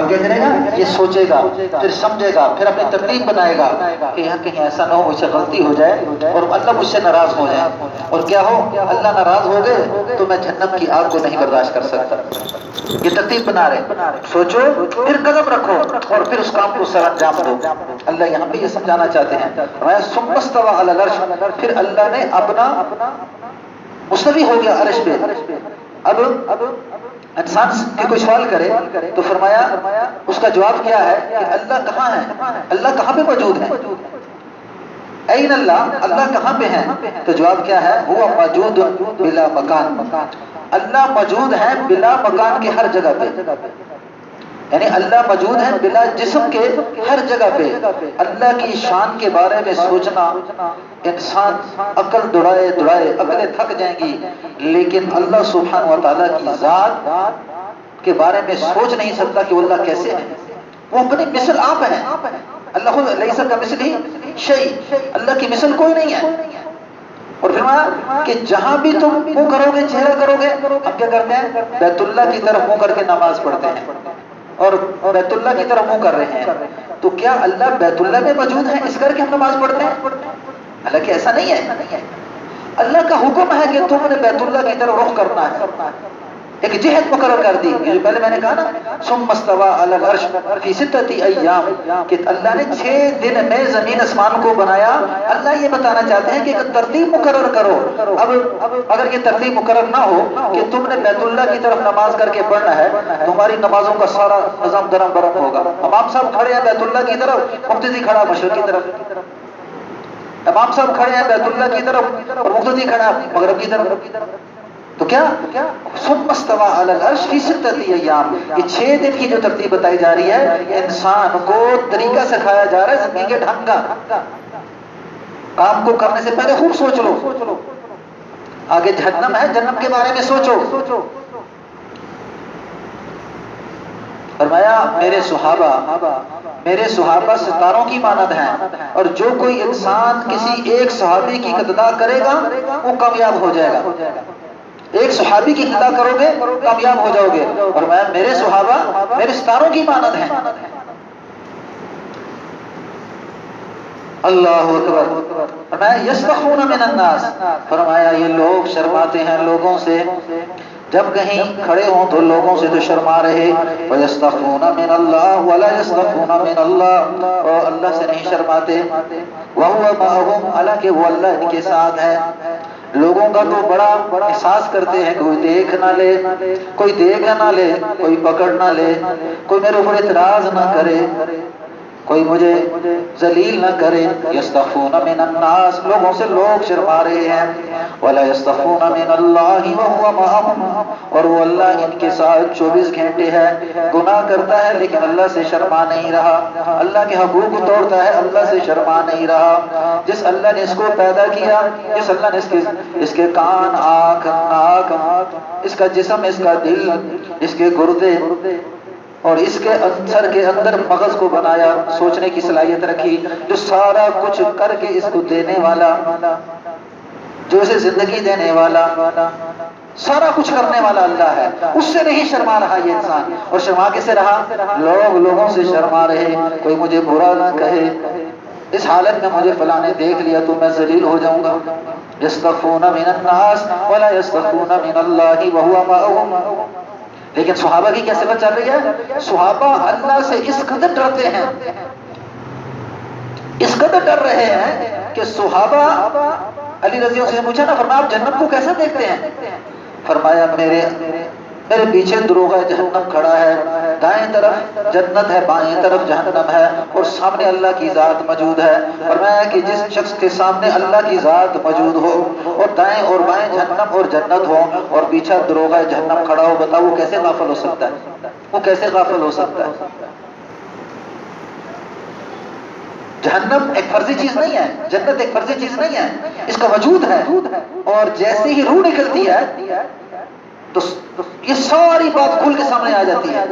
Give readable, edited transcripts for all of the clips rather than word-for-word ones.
وہ کیا کرے گا؟ یہ سوچے گا، پھر سمجھے گا، پھر اپنی ترتیب بنائے گا کہ یہاں کہیں ایسا نہ ہو مجھ سے غلطی ہو جائے اور اللہ مجھ سے ناراض ہو جائے، اور کیا ہو اللہ ناراض ہو گئے تو میں جہنم کی آگ کو نہیں برداشت کر سکتا۔ یہ ترتیب بنا رہے، سوچو پھر قدم رکھو اور پھر اس کام کو سر انجام دو۔ اللہ یہاں پہ یہ سمجھانا چاہتے ہیں، ثم استوى علی العرش، پھر اللہ نے اپنا مستوی ہو گیا عرش پہ۔ اب انسان کی کوئی سوال کرے تو فرمایا اس کا جواب کیا ہے کہ اللہ کہاں ہے، اللہ کہاں پہ موجود ہے، این اللہ، اللہ کہاں پہ ہے؟ تو جواب کیا ہے؟ هو موجود بلا مکان، اللہ موجود ہے بلا مکان کے ہر جگہ پہ، یعنی اللہ موجود ہے بلا جسم کے ہر جگہ پہ۔ اللہ کی شان کے بارے میں سوچنا، انسان عقل دوڑائے دوڑائے عقلیں تھک جائیں گی، لیکن اللہ سبحانہ و تعالیٰ کی ذات کے بارے میں سوچ نہیں سکتا کہ وہ اللہ کیسے ہے۔ وہ اپنی مثل آپ ہیں، اللہ خود لیس کمثلہ شیء، اللہ کی مثل کوئی نہیں ہے۔ اور فرمایا کہ جہاں بھی تم منہ کرو گے، چہرہ کرو گے، ہم کیا کرتے ہیں؟ بیت اللہ کی طرف منہ کر کے نماز پڑھتے ہیں اور بیت اللہ کی طرف منہ کر رہے ہیں، تو کیا اللہ بیت اللہ میں موجود ہے اس کر کے ہم نماز پڑھتے ہیں؟ حالانکہ ایسا نہیں ہے۔ اللہ کا حکم ہے کہ تم نے بیت اللہ کی طرف رخ کرنا ہے، ایک جہت مقرر کر دی۔ جو پہلے میں نے کہا نا ثم استوى علی العرش فی ستۃ ایام، کہ اللہ نے 6 دن میں زمین آسمان کو بنایا۔ اللہ یہ بتانا چاہتے ہیں کہ ایک ترتیب مقرر کرو۔ اب اگر یہ ترتیب مقرر نہ ہو کہ تم نے بیت اللہ کی طرف نماز کر کے پڑھنا ہے، تمہاری نمازوں کا سارا نظام درم برم ہوگا۔ امام صاحب کھڑے ہیں بیت اللہ کی طرف، مقتدی کھڑا مشرق کی طرف، امام صاحب کھڑے ہیں بیت اللہ کی طرف اور مقتدی کھڑا مغرب کی طرف، تو کیا ثم استوى علی العرش فی ستۃ ایام، یہ 6 دن کی جو ترتیب بتائی جا رہی ہے، انسان کو طریقہ سکھایا جا رہا ہے زندگی کے ڈھنگ کا۔ کام کو کرنے سے پہلے خوب سوچ لو، آگے جہنم ہے، جہنم کے بارے میں سوچو۔ فرمایا میرے صحابہ ستاروں کی مانند ہیں، اور جو کوئی انسان کسی ایک صحابی کی اقتداء کرے گا وہ کامیاب ہو جائے گا۔ ایک صحابی کی اقتداء کرو گے کامیاب ہو جاؤ گے، اور میرے صحابہ میرے ستاروں کی مانند ہیں۔ اللہ اکبر۔ فرمایا یستخفون من الناس، فرمایا یہ لوگ شرماتے ہیں لوگوں سے، جب کہیں کھڑے ہوں تو لوگوں سے تو شرما رہے۔ وَيَسْتَخْفُونَ مِنَ اللَّهِ وَلَا يَسْتَخْفُونَ مِنَ اللَّهِ، اور اللہ سے نہیں شرماتے۔ وَهُوَ مَعَهُمْ، حالانکہ وہ اللہ ان کے ساتھ ہے۔ لوگوں کا تو بڑا احساس کرتے ہیں، کوئی دیکھ نہ لے، کوئی دیکھ نہ لے، کوئی پکڑ نہ لے، کوئی میرے اوپر اعتراض نہ کرے، کوئی مجھے ذلیل نہ کرے۔ یستخفون من الناس، لوگوں سے لوگ شرما رہے ہیں۔ ولا یستخفون من اللہ وهو معهم، اور وہ اللہ ان کے ساتھ 24 گھنٹے ہے۔ گناہ کرتا ہے لیکن اللہ سے شرما نہیں رہا، اللہ کے حقوق توڑتا ہے، اللہ سے شرما نہیں رہا۔ جس اللہ نے اس کو پیدا کیا، جس اللہ نے اس کے کان، آنکھ، ناک، اس کا جسم، اس کا دل، اس کے گردے اور اس کے سر کے اندر مغز کو بنایا، سوچنے کی صلاحیت رکھی، جو سارا کچھ کر کے اس کو دینے والا، جو اسے زندگی دینے والا، سارا کچھ کرنے والا اللہ ہے، اس سے نہیں شرما رہا یہ انسان۔ اور شرما کیسے رہا؟ لوگوں سے شرما رہے، کوئی مجھے برا نہ کہے، اس حالت میں مجھے فلاں نے دیکھ لیا تو میں ذلیل ہو جاؤں گا۔ یستخفون من الناس ولا یستخفون من اللہ وهو معهم۔ لیکن صحابہ کی کیا صفت چل رہی ہے؟ صحابہ اللہ سے اس قدر ڈرتے ہیں، اس قدر ڈر رہے ہیں کہ صحابہ علی رضی اللہ عنہ سے پوچھا نا، فرمایا آپ جنت کو کیسا دیکھتے ہیں؟ فرمایا میرے پیچھے دروغہ جہنم کھڑا ہے، دائیں طرف جنت ہے، بائیں طرف جہنم ہے، اور سامنے اللہ کی ذات موجود ہے۔ فرمایا کہ جس شخص کے سامنے اللہ کی ذات موجود ہو اور دائیں اور بائیں جہنم اور جنت ہو اور پیچھے دروغہ جہنم کھڑا ہو، بتاؤ وہ کیسے غافل ہو سکتا ہے؟ وہ کیسے غافل ہو سکتا ہے؟ جہنم ایک فرضی چیز نہیں ہے، جنت ایک فرضی چیز نہیں ہے، اس کا وجود ہے، اور جیسے ہی روح نکلتی ہے تو یہ ساری بات کھل کے سامنے آ جاتی ہے۔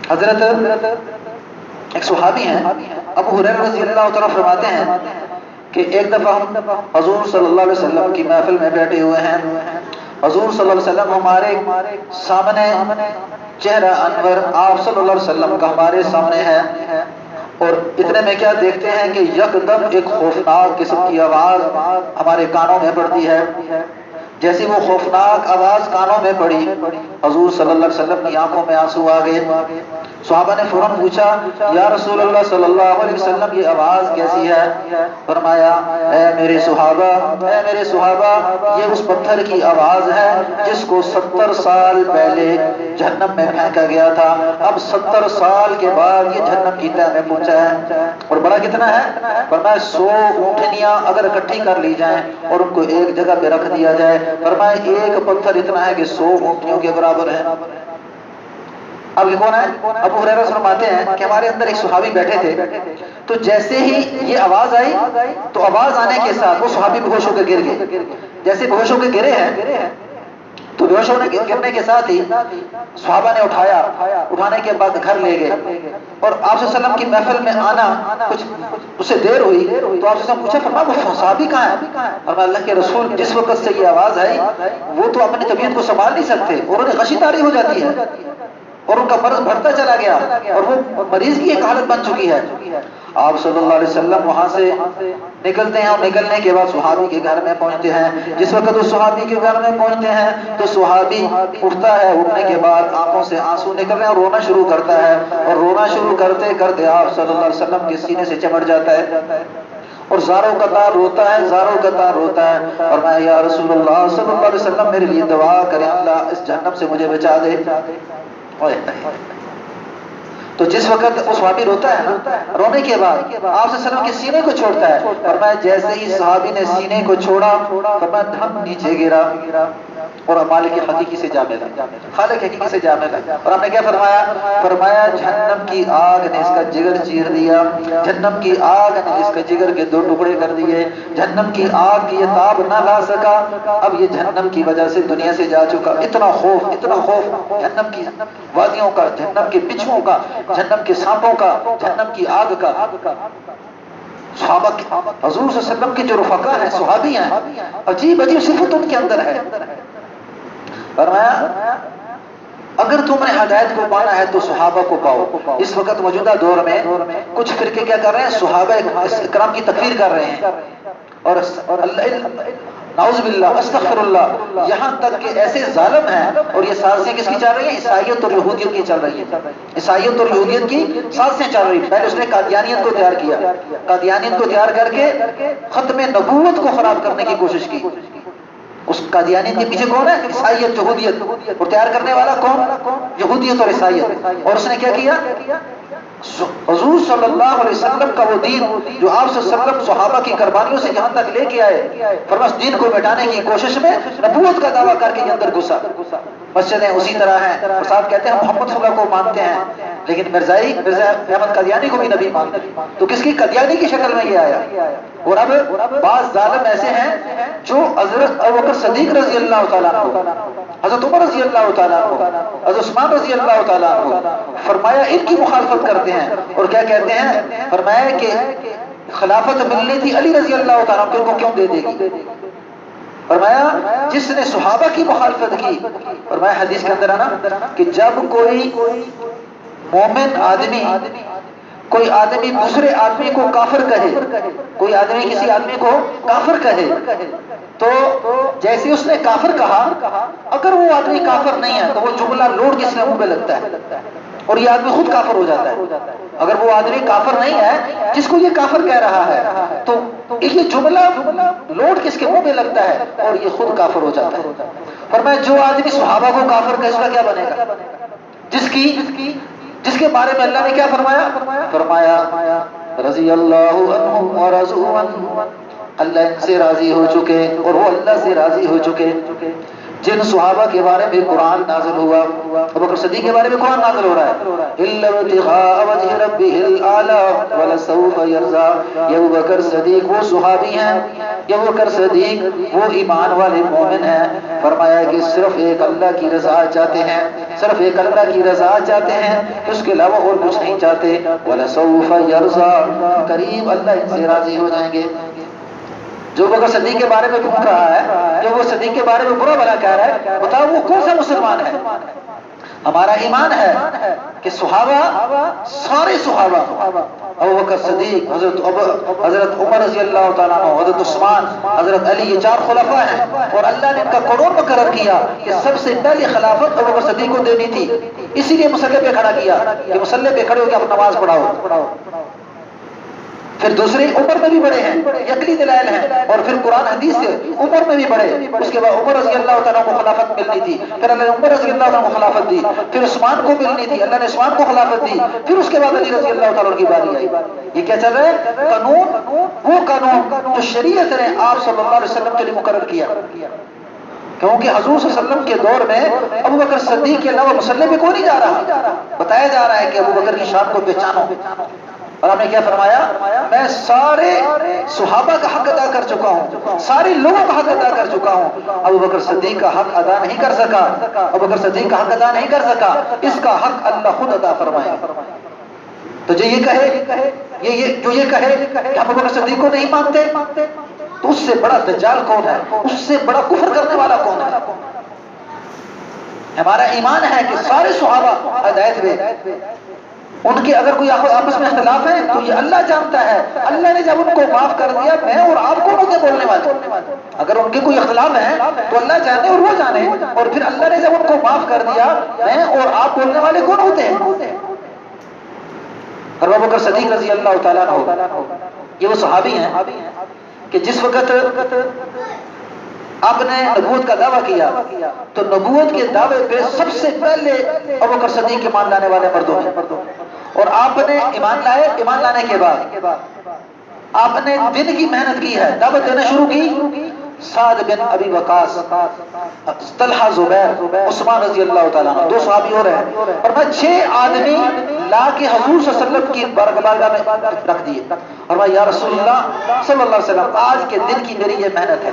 حضرت ایک صحابی ہیں ابو ہریرہ رضی اللہ تعالیٰ فرماتے ہیں کہ ایک دفعہ ہم حضور صلی اللہ علیہ وسلم کی محفل میں بیٹھے ہوئے ہیں، حضور صلی اللہ علیہ وسلم ہمارے سامنے چہرہ انور آپ صلی اللہ علیہ وسلم کا ہمارے سامنے ہے، اور اتنے میں کیا دیکھتے ہیں کہ یکدم ایک خوفناک قسم کی آواز ہمارے کانوں میں پڑتی ہے۔ جیسی وہ خوفناک آواز کانوں میں پڑی، حضور صلی اللہ علیہ وسلم کی آنکھوں میں آنسو آ گئے۔ صحابہ نے فوراً پوچھا یا رسول اللہ صلی اللہ علیہ وسلم یہ آواز کیسی ہے؟ فرمایا اے میرے صحابہ یہ اس پتھر کی آواز ہے جس کو 70 سال پہلے جہنم میں پھینکا گیا تھا، اب 70 سال کے بعد یہ جہنم کی تہہ میں پہنچا ہے۔ اور بڑا کتنا ہے؟ فرمایا 100 اونٹنیاں اگر اکٹھی کر لی جائیں اور ان کو ایک جگہ پہ رکھ دیا جائے، فرمایا ایک پتھر اتنا ہے کہ 100 اونٹنیوں کے برابر ہے۔ اب یہ کون ہے؟ ابو ہریرہ فرماتے ہیں کہ ہمارے اندر ایک صحابی بیٹھے تھے، تو جیسے ہی یہ آواز آئی تو آواز آنے کے ساتھ وہ صحابی بے ہوش ہو کے گر گئے۔ جیسے بے ہوش ہو کے گرے ہیں تو بے ہوش ہونے گرنے کے ساتھ ہی صحابہ نے اٹھانے کے بعد گھر لے گئے، اور آپ صلی اللہ علیہ وسلم کی محفل میں آنا کچھ اس سے دیر ہوئی تو آپ صلی اللہ علیہ وسلم پوچھا، فرمایا وہ صحابی کہاں ہے؟ اور اللہ کے رسول جس وقت سے یہ آواز آئی وہ تو اپنی طبیعت کو سنبھال نہیں سکتے اور انہیں غشی طاری ہو جاتی ہے اور ان کا مرض بڑھتا چلا گیا اور وہ مریض کی ایک حالت بن چکی ہے۔ آپ صلی اللہ علیہ وسلم وہاں سے نکلتے ہیں اور نکلنے کے بعد صحابی کے گھر میں پہنچتے ہیں۔ جس وقت وہ صحابی کے گھر میں پہنچتے ہیں تو صحابی اٹھتا ہے، اٹھنے کے بعد آنکھوں سے آنسو نکل رہے ہیں اور رونا شروع کرتا ہے، اور رونا شروع کرتے کرتے آپ صلی اللہ علیہ وسلم کے سینے سے چمٹ جاتا ہے اور زاروں قطار روتا ہے اور میں یا رسول اللہ صلی اللہ علیہ وسلم میرے لیے دعا کریں، اللہ اس جہنم سے مجھے بچا دے۔ تو جس وقت وہ صحابی روتا ہے نا، رونے کے بعد آپ صلی اللہ علیہ وسلم کے سینے کو چھوڑتا ہے، فرمایا جیسے ہی صحابی نے سینے کو چھوڑا فرمایا دھم نیچے گرا اور مالک حقیقی سے جا ملا، خالق حقیقی سے جا ملا۔ اور ہم نے کیا فرمایا جہنم کی آگ نے اس کا جگر چیر دیا، جہنم کی آگ نے اس کے جگر کے 2 ٹکڑے کر دیے، جہنم کی آگ کی یہ تاب نہ لا سکا، اب یہ جہنم کی وجہ سے دنیا سے جا چکا۔ اتنا خوف جہنم کی وادیوں کا، جہنم کے بچھوؤں کا، جہنم کے سانپوں کا، جہنم کی آگ کا۔ صحابہ حضور صلی اللہ علیہ وسلم کے جو رفقا ہیں، صحابی ہیں، عجیب صفت ان کے اندر ہے۔ فرمایا اگر تم نے ہدایت کو پانا ہے تو صحابہ کو پاؤ۔ اس وقت موجودہ دور میں کچھ فرقے کیا کر رہے ہیں؟ صحابہ اکرام کی تکفیر کر رہے ہیں اور نعوذ باللہ استغفر اللہ، یہاں تک کہ ایسے ظالم ہیں، اور یہ سازشیں کس کی چل رہی ہیں؟ عیسائیت اور یہودیت کی چل رہی ہیں، عیسائیت اور یہودیت کی سازشیں چل رہی ہیں۔ پہلے اس نے قادیانیت کو تیار کیا، قادیانیت کو تیار کر کے ختم نبوت کو خراب کرنے کی کوشش کی۔ اس قادیانیت کے پیچھے کون ہے؟ عیسائیت، یہودیت، اور تیار کرنے والا کون؟ یہودیت اور عیسائیت۔ اور اس نے کیا کیا؟ حضور صلی اللہ علیہ وسلم کا وہ دین جو آپ صلی اللہ علیہ وسلم صحابہ کی قربانیوں سے یہاں تک لے کے آئے، فرمایا دین کو مٹانے کی کوشش میں نبوت کا دعویٰ کر کے اندر گھسا۔ مسجدیں اسی طرح ہیں، اور صاحب کہتے ہیں محمد صلی اللہ علیہ وسلم کو مانتے ہیں لیکن مرزا احمد قادیانی کو بھی نبی مانتے ہیں، تو کس کی؟ قادیانی کی شکل میں یہ آیا۔ اور اب بعض ظالم ایسے ہیں جو حضرت ابوبکر صدیق رضی اللہ تعالیٰ عنہ، حضرت عمر رضی اللہ تعالیٰ عنہ، حضرت عثمان رضی اللہ تعالیٰ عنہ، فرمایا ان کی مخالفت کرتے ہیں اور کیا کہتے ہیں؟ فرمایا کہ خلافت ملنی تھی علی رضی اللہ تعالیٰ عنہ کو کیوں دے دے گی؟ فرمایا جس نے صحابہ کی مخالفت کی، فرمایا حدیث کے اندر ہے نا کہ جب کوئی مومن آدمی کوئی آدمی دوسرے آدمی کو کافر کہے، کوئی آدمی کسی آدمی کو کافر کہے تو جیسے اس نے کافر کہا، اگر وہ آدمی کافر نہیں ہے تو وہ جملہ لوٹ کے اس کے منہ پہ لگتا ہے اور یہ آدمی خود کافر ہو جاتا ہے۔ اگر وہ آدمی کافر نہیں ہے جس کو یہ کافر کہہ رہا ہے تو یہ جملہ لوٹ کے اس کے منہ پہ لگتا ہے اور یہ خود کافر ہو جاتا ہے۔ فرمایا جو آدمی صحابہ کو کافر کہے اس کا کیا بنے گا؟ جس کے بارے میں اللہ نے کیا فرمایا رضی اللہ عنہم ورضوا عنہ، اللہ ان سے راضی ہو چکے اور وہ اللہ سے راضی ہو چکے۔ جن صحابہ کے بارے میں قرآن نازل ہوا، ابوبکر صدیق کے بارے میں قرآن نازل ہو رہا ہے، الا ابتغاء وجه ربه الاعلى ولسوف يرضى۔ یہ ابوبکر صدیق وہ صحابی ہیں، یہ ابوبکر صدیق وہ ایمان والے مومن ہیں، فرمایا کہ صرف ایک اللہ کی رضا چاہتے ہیں، صرف ایک اللہ کی رضا چاہتے ہیں، اس کے علاوہ اور کچھ نہیں چاہتے۔ ولسوف يرضى، قریب اللہ ان سے راضی ہو جائیں گے۔ جو ابو بکر صدیق کے بارے میں پوچھ رہا ہے، جو وہ صدیق کے بارے میں برا بھلا کہہ رہا ہے، بتاؤ وہ کون سا مسلمان ہے؟ ہمارا ایمان ہے کہ صحابہ، سارے صحابہ، ابو بکر صدیق، حضرت عمر رضی اللہ تعالیٰ عنہ، حضرت عثمان، حضرت علی، یہ 4 خلفاء ہیں، اور اللہ نے ان کا قانون مقرر کیا کہ سب سے پہلی خلافت ابو بکر صدیق کو دینی تھی، اسی لیے مصلی پہ کھڑا کیا کہ مصلی پہ کھڑے ہو کے آپ نماز پڑھاؤ۔ پھر دوسرے عمر میں بھی بڑے ہیں، یہ عقلی دلائل ہیں، اور پھر قرآن حدیث سے عمر میں بھی بڑے، اس کے بعد عمر رضی اللہ تعالیٰ کو خلافت ملنی تھی، پھر اللہ نے عمر رضی اللہ تعالیٰ کو خلافت دی، پھر عثمان کو ملنی تھی، اللہ نے عثمان کو خلافت دی، پھر اس کے بعد علی رضی اللہ تعالیٰ کی باری آئی۔ یہ کیا چل رہا ہے؟ قانون، وہ قانون جو شریعت نے آپ صلی اللہ علیہ وسلم کے لیے مقرر کیا، کیونکہ حضور صلی اللہ علیہ وسلم کے دور میں ابو بکر صدیق کے علاوہ مصلی پہ کوئی نہیں جا رہا، بتایا جا رہا ہے کہ ابو بکر کی شان کو پہچانو، اور آپ نے کیا فرمایا؟ میں سارے صحابہ کا حق ادا کر چکا ہوں، سارے لوگوں کا حق ادا کر چکا ہوں، ابو بکر صدیق کا حق ادا نہیں کر سکا، ابو بکر صدیق کا حق ادا نہیں کر سکا، اس کا حق اللہ خود ادا فرمائے۔ تو جو یہ کہے کہ ابو بکر صدیق کو نہیں مانتے، تو اس سے بڑا دجال کون ہے؟ اس سے بڑا کفر کرنے والا کون ہے؟ ہمارا ایمان ہے کہ سارے صحابہ ہدایت میں، ان کے اگر کوئی آپس میں اختلاف ہے تو یہ اللہ جانتا ہے، اللہ نے جب ان کو معاف کر دیا، میں اور آپ کون ہوتے بولنے والے؟ اگر ان کے کوئی اختلاف ہے تو اللہ جانے اور وہ جانے، اور پھر اللہ نے جب ان کو معاف کر دیا، میں اور آپ بولنے والے کون ہوتے ہیں؟ اور ابو بکر صدیق رضی اللہ تعالیٰ عنہ، یہ وہ صحابی ہیں کہ جس وقت آپ نے نبوت کا دعویٰ کیا تو نبوت کے دعوے پہ سب سے پہلے ابو بکر صدیق کے ایمان لانے والے مردوں ہیں، اور آپ نے ایمان لائے، ایمان لانے کے بعد آپ نے دن کی محنت کی ہے، دعوت دینا شروع کی، سعد بن ابی وقاص، طلحہ، زبیر، عثمان رضی اللہ تعالیٰ عنہ، 2 صحابی اور ہیں، اور میں 6 آدمی لا کے حضور صلی اللہ علیہ وسلم کی بارگاہ میں رکھ دیے، اور میں یا رسول اللہ صلی اللہ علیہ وسلم، آج کے دن کی میری یہ محنت ہے،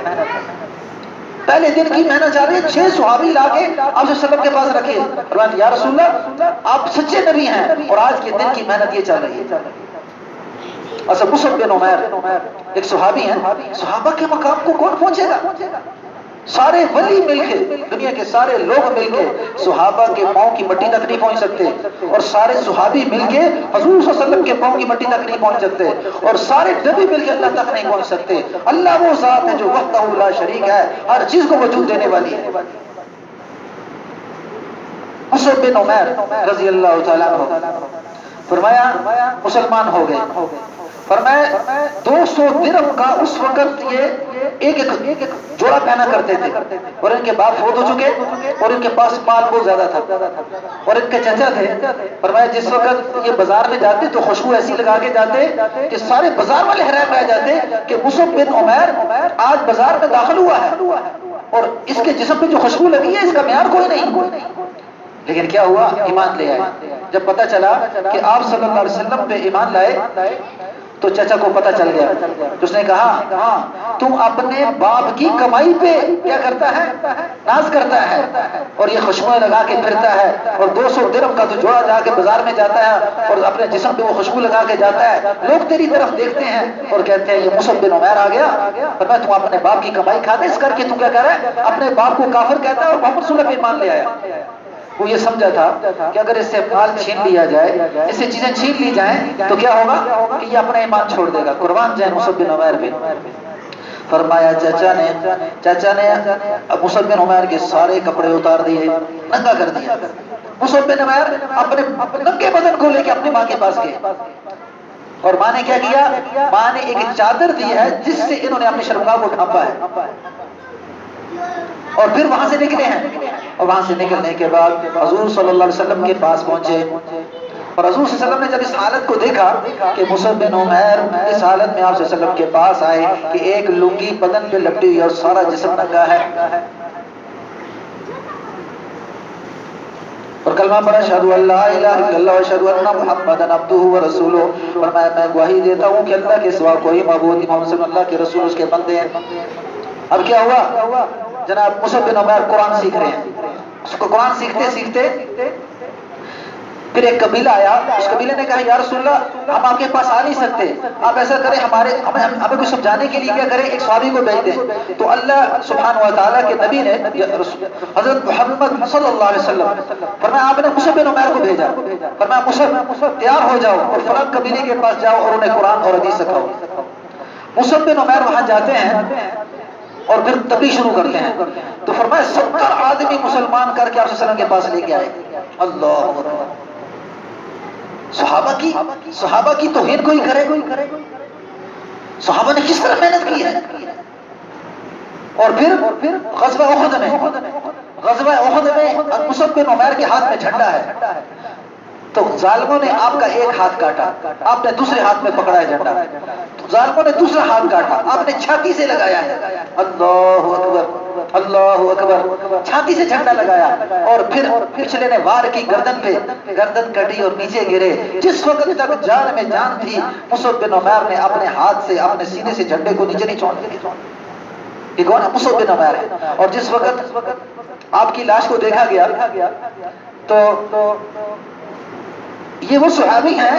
پہلے دن کی محنت چل رہی ہے، 6 صحابی لا کے آپ صلی اللہ علیہ وسلم کے پاس رکھے، اور یا رسول اللہ آپ سچے نبی ہیں، اور آج کے دن کی محنت یہ چل رہی ہے۔ اچھا، مصعب بن عمیر ایک صحابی ہیں، صحابہ کے مقام کو کون پہنچے گا؟ سارے ولی مل کے، دنیا کے سارے لوگ مل کے صحابہ کے پاؤں کی مٹی تک نہیں پہنچ سکتے، اور سارے صحابی مل کے حضور صلی اللہ علیہ وسلم کے پاؤں کی مٹی تک نہیں پہنچ سکتے، اور سارے نبی مل کے اللہ تک نہیں پہنچ سکتے۔ اللہ وہ ذات ہے جو وحدہ لا شریک ہے، ہر چیز کو وجود دینے والی ہے۔ مصعب بن عمیر رضی اللہ تعالیٰ عنہ فرمایا مسلمان ہو گئے، فرمایا 200 درہم کا اس وقت یہ ایک جوڑا پہنا کرتے تھے، اور ان کے باپ فوت ہو چکے، اور ان کے پاس مال بہت زیادہ تھا، اور ان کے چچا تھے، فرمایا جس وقت یہ بازار میں جاتے تو خوشبو ایسی لگا کے جاتے کہ سارے بازار والے حیران رہ جاتے کہ مصعب بن عمیر آج بازار میں داخل ہوا ہے، اور اس کے جسم پہ جو خوشبو لگی ہے اس کا معیار کوئی نہیں۔ لیکن کیا ہوا؟ ایمان لے آئے۔ جب پتہ چلا کہ آپ صلی اللہ علیہ وسلم پہ ایمان لائے تو چچا کو پتہ چل گیا، تو اس نے کہا ہاں تم اپنے باپ کی کمائی پہ کیا کرتا ہے؟ ناز کرتا ہے، اور یہ خوشبوئیں لگا کے پھرتا ہے، اور 200 درہم کا تو جوڑا جا کے بازار میں جاتا ہے اور اپنے جسم پہ وہ خوشبو لگا کے جاتا ہے، لوگ تیری طرف دیکھتے ہیں اور کہتے ہیں یہ مصعب بن عمیر آ گیا، فرمایا تم اپنے باپ کی کمائی کھاتے، اس کر کے تم کیا کر رہا ہے؟ اپنے باپ کو کافر کہتا ہے اور محمد صلی اللہ علیہ وسلم پہ ایمان لے آیا۔ وہ یہ سمجھا تھا کہ اگر اس سے مال چھین لیا جائے، اس سے چیزیں چھین لی جائیں تو کیا ہوگا کہ یہ اپنا ایمان چھوڑ دے گا، قربان جائیں مصعب بن عمیر پہ۔ فرمایا چچا نے مصعب بن عمیر کے سارے کپڑے اتار دیے، ننگا کر دیا۔ مصعب بن عمیر اپنے ننگے بدن کو لے کے اپنی ماں کے پاس گئے، اور ماں نے کیا کیا؟ ماں نے ایک چادر دی ہے جس سے انہوں نے اپنی شرمگاہ کو ڈھانپا ہے، اور پھر وہاں سے نکلے ہیں، اور وہاں سے نکلنے کے بعد حضور صلی اللہ علیہ وسلم کے پاس پہنچے، اور حضور صلی اللہ علیہ وسلم نے جب اس حالت کو دیکھا کہ مصعب بن عمیر اس حالت میں آپ صلی اللہ علیہ وسلم کے پاس آئے کہ ایک لنگی بدن پہ لپٹی ہوئی اور سارا جسم ننگا ہے، اور کلمہ پڑھا اشہدو ان لا الہ الا اللہ واشہدو ان محمدن عبدہ ورسولہ، فرمایا میں گواہی دیتا ہوں کہ اللہ کے سوا کوئی معبود نہیں، محمد صلی اللہ کے رسول اس کے بندے ہیں۔ اب کیا ہوا؟ جناب مصعب بن عمیر قرآن سیکھ رہے ہیں، اس کو قرآن سیکھتے سیکھتے پھر ایک قبیلہ آیا، اس قبیلے نے کہا یا رسول اللہ ہم آپ کے پاس آ نہیں سکتے، آپ ایسا کریں ہمیں کچھ سمجھانے کے لیے کیا کریں، ایک صحابی کو بھیج دیں۔ تو اللہ سبحانہ و تعالیٰ کے نبی نے حضرت محمد صلی اللہ علیہ وسلم فرمایا آپ نے مصعب بن عمیر کو بھیجا، فرمایا مصعب تیار ہو جاؤ اور فلاں قبیلے کے پاس جاؤ اور انہیں قرآن اور حدیث سکھاؤ۔ مصعب بن عمیر وہاں جاتے ہیں اور پھر تبلیغ شروع کرتے ہیں، تو فرمایا 70 آدمی مسلمان کر کے آپ صلی اللہ علیہ وسلم کے پاس لے کے آئے۔ اللہ اکبر، صحابہ کی توہین کوئی کرے، صحابہ نے کس طرح محنت کی ہے۔ اور پھر غزوہ احد میں مصعب بن عمیر کے ہاتھ میں جھنڈا ہے، تو ظالموں نے آپ کا ایک ہاتھ کاٹا، آپ نے دوسرے ہاتھ میں پکڑا ہے جھنڈا، ظالموں نے دوسرا ہاتھ کاٹا، آپ نے چھاتی سے لگایا ہے۔ اللہ اکبر اللہ اکبر، چھاتی سے جھنڈا لگایا، اور پھر پچھلے نے وار کی گردن پہ، گردن کٹی اور نیچے گرے۔ جس وقت تک جان میں جان تھی مصعب بن عمیر نے اپنے ہاتھ سے اپنے سینے سے جھنڈے کو نیچے نہیں چھوڑا۔ یہ کون ہے؟ مصعب بن عمیر ہے۔ اور جس وقت آپ کی لاش کو دیکھا گیا تو یہ وہ صحابی ہیں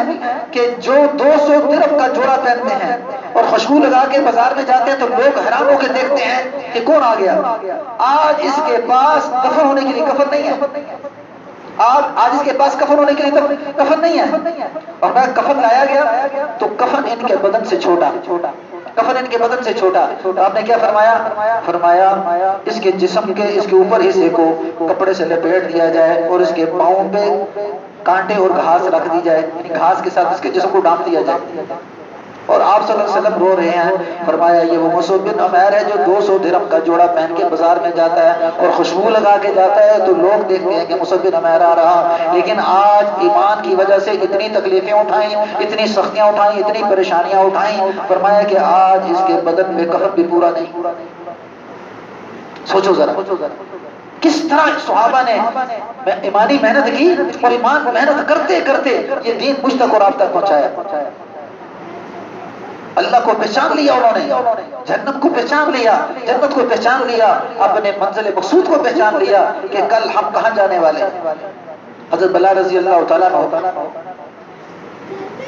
کہ جو 200 درہم کا جوڑا پہنتے ہیں اور خوشبو لگا کے بازار میں جاتے ہیں تو لوگ حیران ہو کے دیکھتے ہیں کہ کون آ گیا۔ آج اس کے پاس کفن ہونے کے لیے کفن نہیں ہے، آج اس کے پاس کفن ہونے کے لیے کفن نہیں ہے، اور میں کفن لایا گیا تو کفن ان کے بدن سے چھوٹا، کفن ان کے بدن سے چھوٹا۔ آپ نے کیا فرمایا اس کے جسم کے اس کے اوپر حصے کو کپڑے سے لپیٹ دیا جائے اور اس کے پاؤں پہ کانٹے اور گھاس رکھ دی جائے، یعنی گھاس کے ساتھ اس کے جسم کو ڈانپ دیا جائے۔ اور آپ صلی اللہ علیہ وسلم رو رہے ہیں، فرمایا یہ وہ مصعب بن عمیر ہے جو 200 درہم کا جوڑا پہن کے بازار میں جاتا ہے اور خوشبو لگا کے جاتا ہے تو لوگ دیکھتے ہیں کہ مصعب بن عمیر آ رہا، لیکن آج ایمان کی وجہ سے اتنی تکلیفیں اٹھائیں، اتنی سختیاں اٹھائیں، اتنی پریشانیاں اٹھائیں، فرمایا کہ آج اس کے بدن میں کفن بھی پورا نہیں۔ سوچو ذرا کس طرح صحابہ نے ایمانی محنت کی، اور ایمان محنت کرتے کرتے یہ دین مجھ تک اور آپ تک پہنچایا۔ اللہ کو پہچان لیا انہوں نے، جنت کو پہچان لیا، جنت کو پہچان لیا، اپنے منزل مقصود کو پہچان لیا کہ کل ہم کہاں جانے والے ہیں۔ حضرت بلال رضی اللہ تعالیٰ عنہ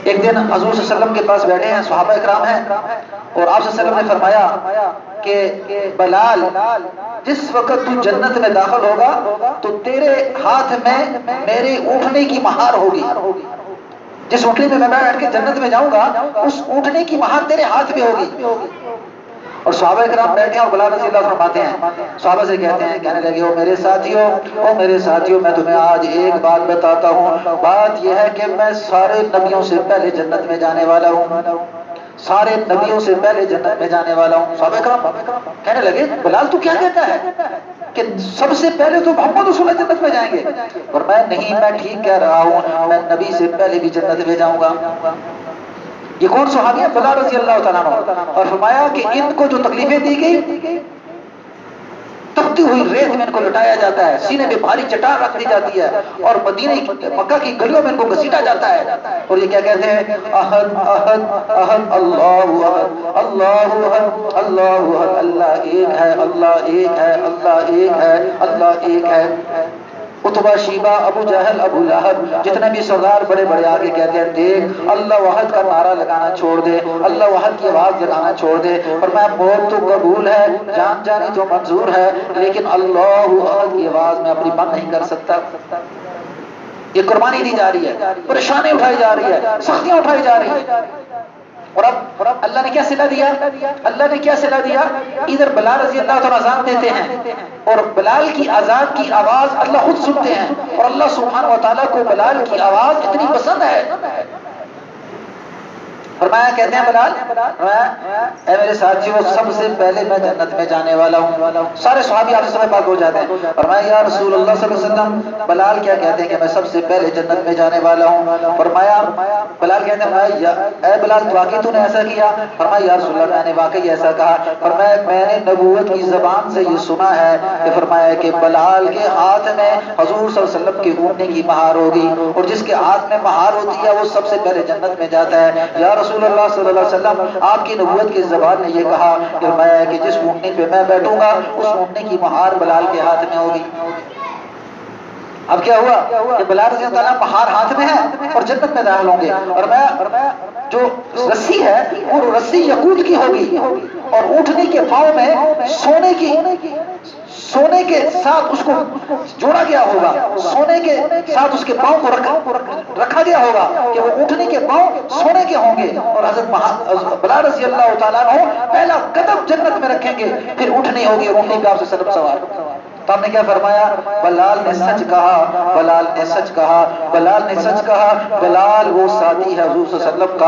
ایک دن حضور صلی اللہ علیہ وسلم کے پاس بیٹھے ہیں، صحابہ اکرام ہیں، اور آپ صلی اللہ علیہ وسلم نے فرمایا کہ بلال جس وقت تو جنت میں داخل ہوگا تو تیرے ہاتھ میں میرے اونٹنے کی مہار ہوگی، جس اونٹنے میں میں بیٹھ کے جنت میں جاؤں گا اس اونٹنے کی مہار تیرے ہاتھ میں ہوگی۔ اور صحابہ کرام بیٹھے ہیں اور بلال رضی اللہ فرماتے ہیں، صحابہ سے کہتے ہیں، کہنے لگے او میرے ساتھیوں میں تمہیں آج ایک بات بتاتا ہوں، بات یہ ہے کہ میں سارے نبیوں سے پہلے جنت میں جانے والا ہوں، سارے نبیوں سے پہلے جنت میں جانے والا ہوں۔ صحابہ کرام کہنے لگے بلال تو کیا کہتا ہے کہ سب سے پہلے تو محمد رسول اللہ جنت میں جائیں گے، اور میں نہیں، میں ٹھیک کہہ رہا ہوں، میں نبی سے پہلے بھی جنت میں جاؤں گا۔ یہ کون صحابی ہے؟ بلال رضی اللہ تعالیٰ عنہ۔ اور فرمایا کہ ان کو جو تکلیفیں دی گئی، تپتی ہوئی ریت میں ان کو لٹایا جاتا ہے، سینے پہ بھاری چٹان رکھ دی جاتی ہے، اور مکہ کی گلیوں میں ان کو گھسیٹا جاتا ہے، اور یہ کیا کہتے ہیں؟ احد احد احد اللہ احد اللہ احد اللہ احد، اللہ ایک ہے، اللہ ایک ہے، اللہ ایک ہے، اللہ ایک ہے۔ عتبہ، شیبہ، ابو جہل، ابو لہب، جتنے بھی سردار بڑے بڑے آگے کہتے ہیں دیکھ اللہ وحد کا نعرہ لگانا چھوڑ دے، اللہ وحد کی آواز لگانا چھوڑ دے، اور میں موت تو قبول ہے، جان جانی تو منظور ہے، لیکن اللہ وحد کی آواز میں اپنی بند نہیں کر سکتا۔ یہ قربانی دی جا رہی ہے، پریشانی اٹھائی جا رہی ہے، سختیاں اٹھائی جا رہی ہیں، اور اب اللہ نے کیا صلہ دیا؟ اللہ نے کیا صلہ دیا؟ ادھر بلال رضی اللہ تعالیٰ اذان دیتے ہیں، اور بلال کی اذان کی آواز اللہ خود سنتے ہیں، اور اللہ سبحانہ و تعالیٰ کو بلال کی آواز اتنی پسند ہے، فرمایا کہتے ہیں بلال، اے میرے ساتھیوں سب سے پہلے میں جنت میں جانے والا ہوں۔ سارے صحابی آپ سے سمجھ پاک ہو جاتے ہیں، فرمایا یا رسول اللہ صلی اللہ علیہ وسلم بلال کیا کہتے ہیں کہ میں سب سے پہلے جنت میں جانے والا ہوں۔ فرمایا بلال کہتے ہیں اے بلال واقعی تو نے ایسا کیا؟ فرمایا یا رسول اللہ میں نے واقعی ایسا کہا۔ فرمایا میں نے نبوت کی زبان سے یہ سنا ہے کہ فرمایا کہ بلال کے ہاتھ میں حضور صلی اللہ علیہ وسلم کی اونٹنے کی مہار ہوگی، اور جس کے ہاتھ میں مہار ہوتی ہے وہ سب سے پہلے جنت میں جاتا ہے۔ یا رسول اللہ صلی اللہ علیہ وسلم آپ کی نبوت کی زبان نے یہ کہا کہ جس اونٹنی پہ میں بیٹھوں گا اس اونٹنی کی مہار بلال کے ہاتھ میں ہوگی۔ اب کیا ہوا کہ بلال رضی اللہ عنہ پہاڑ ہاتھ میں ہے اور جنت میں داخل ہوں گے، اور میں جو رسی ہے وہ رسی یقوت کی ہوگی اور اونٹنی کے پاؤں میں سونے کے ساتھ اس کو جوڑا گیا ہوگا، سونے کے ساتھ اس کے پاؤں کو رکھا گیا ہوگا کہ وہ اونٹنی کے پاؤں سونے کے ہوں گے، اور حضرت بلال رضی اللہ تعالیٰ عنہ پہلا قدم جنت میں رکھیں گے، پھر اونٹنی ہوگی اور اونٹنی پہ آپ سے سوار۔ تو ہم نے کیا فرمایا؟ بلال نے سچ کہا، بلال نے سچ کہا، بلال نے سچ کہا، بلال وہ ساتھی ہے حضور صلی اللہ علیہ وسلم کا